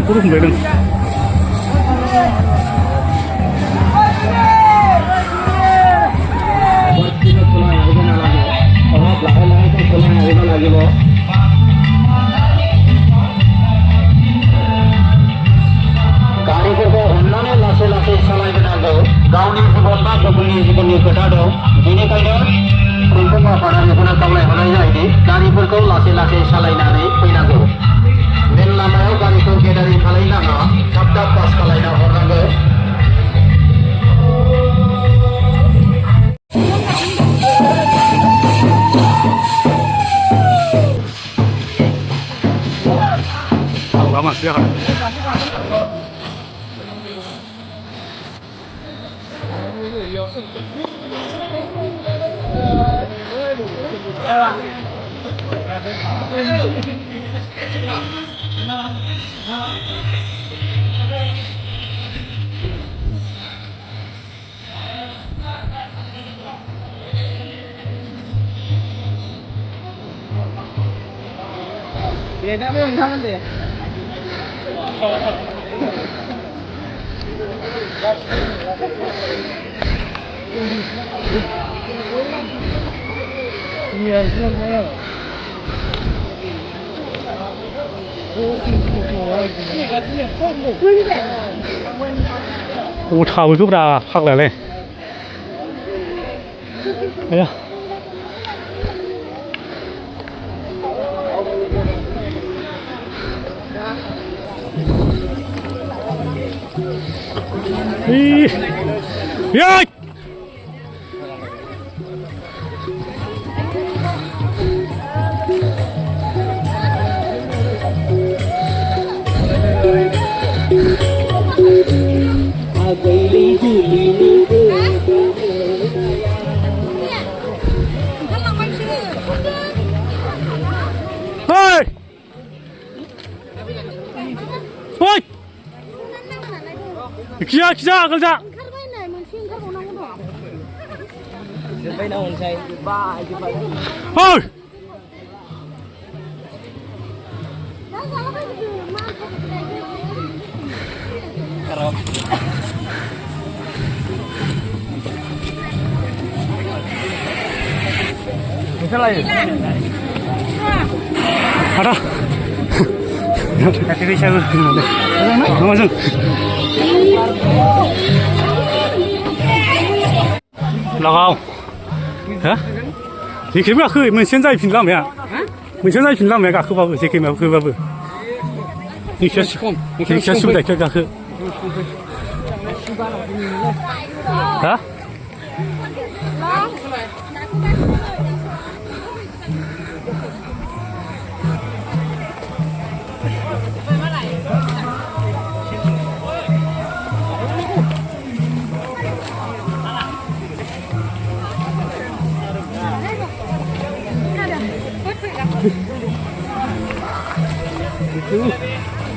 kurum bedeng. गारिफोरखौ हमनानै लासै लासै सालायबोनांगौ गावनि जिबन बा गुबुननि जिबननि खोथा दं बेनिखायनो साफ्रोमबो आफादारिफोरा खावलायहरनाय जायोदि गारिफोरखौ लासै लासै सालायनानै फैनांगौ मेन लामायाव गारिखौ गेदारिं खालायनाङा थाब थाब पास खालायना हरनांगौ Lama sih kan? Beda memang tangan deh. Iya, iya. Ủa thầu giúp ra khắc lại lên. Thấy không? Đi. Đi. Hey! Ôi! Kia kia kerja. Ôi! Bisa lagi. Ada. Nanti bisa lu. Masuk.老高，啊？你可不要喝？我们现在品浪没啊？我们现在品浪没？干喝吧不？谁可以买？喝吧不？你先吃，你先吃点，再喝。啊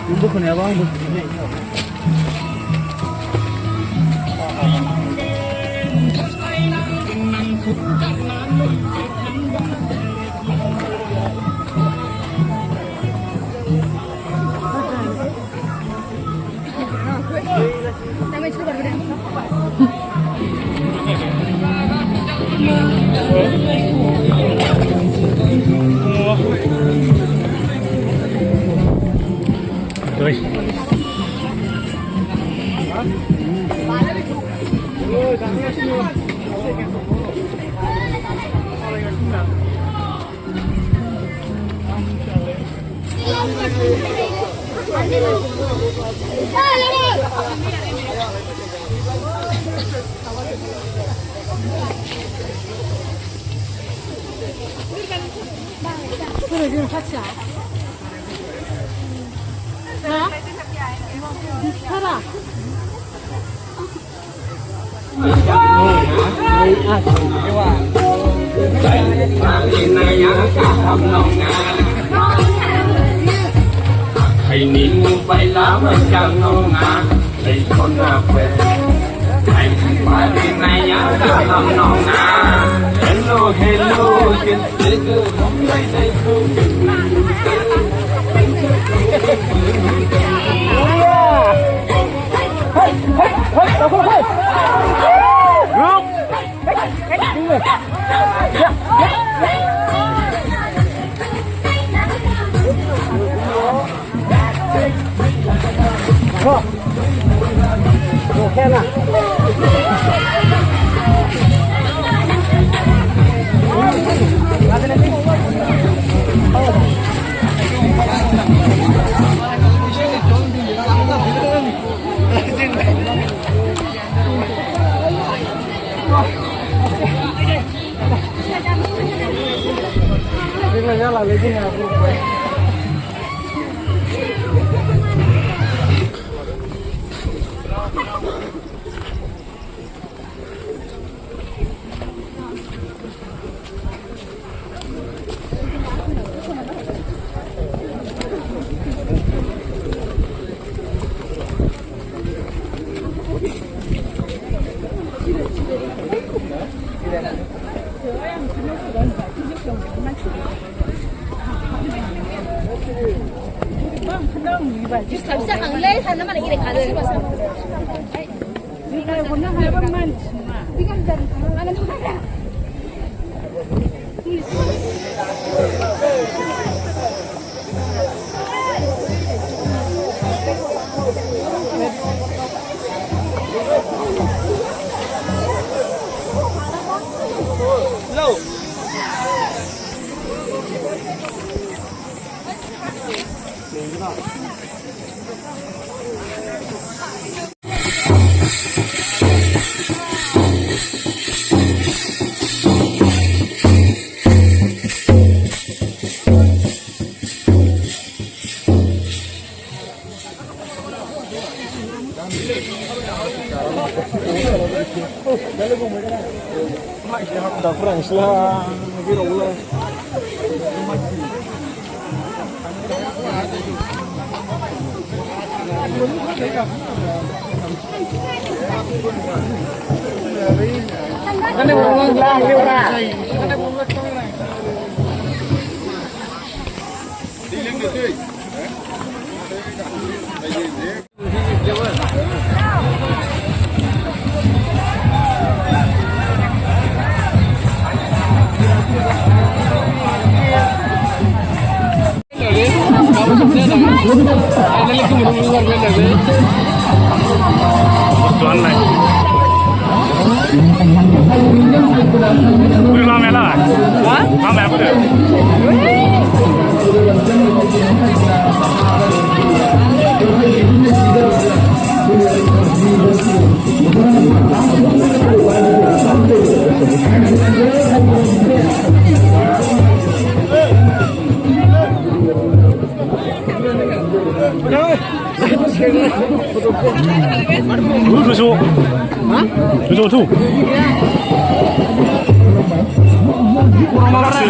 ？Itu kenapa bang? Rồi. Hãy nín bay lá bên chân nông ngà để con ra về hãy phải đi này nhớ cả lòng nông ngà hello hello trên thế giới hôm nay đây không 잠시 안 내, 사람만 이래 가는 거. 이거 보는 거 해보면 이거 나는 통하냐? Da Francia viram lá. Kan orang bilang dia orang. Tuan lah. Udah lama lah. Hah? Lama apa tu? Tujuh. Hah? Tujuh. Kurang marah.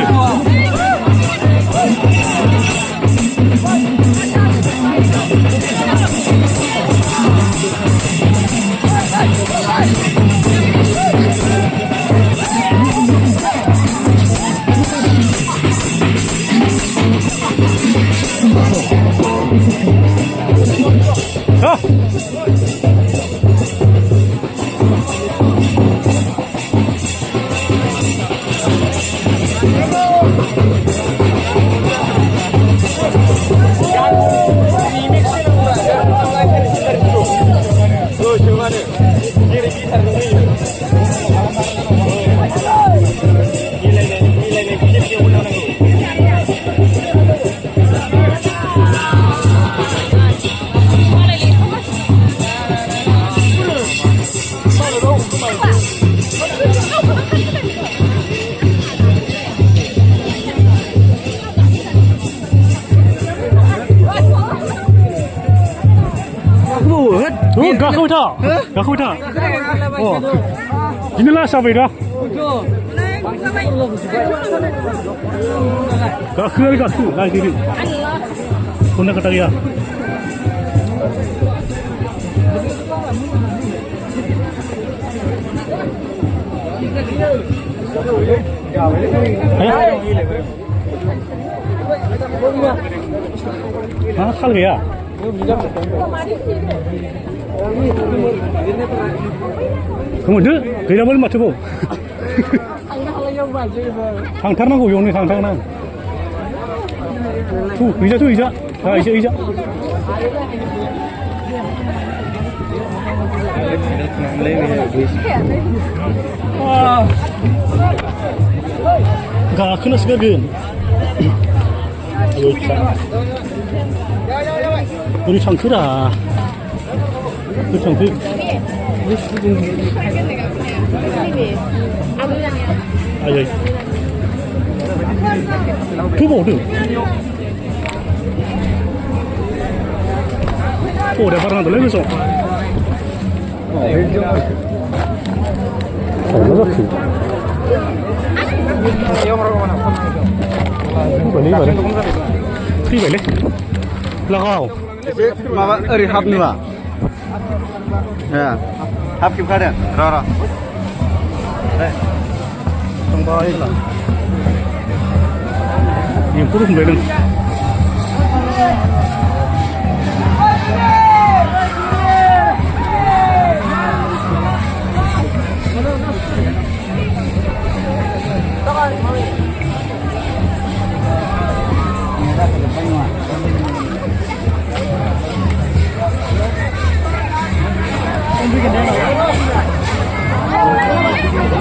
Gak kau tak? Gak kau tak? Oh, inilah sampai dah. Gak kau lagi diri. Kau nak kata dia? Hah, hal ya? Kemudian tidak boleh macam tu. Tangtarnang kau yang ni tangtarnang. Tu, ija. Ah, ija. गाखोनो सिगारगोन बोरै थांखोरा बोरै थांखो आयै गोबावदों अराया बारा नांदोंलै गोसोआव फैबायलै लागाव माबा ओरै हाबनोबा हाबजोबखादों र' थांबाय एम्फौ रोखोमलायदों Không biết cái đấy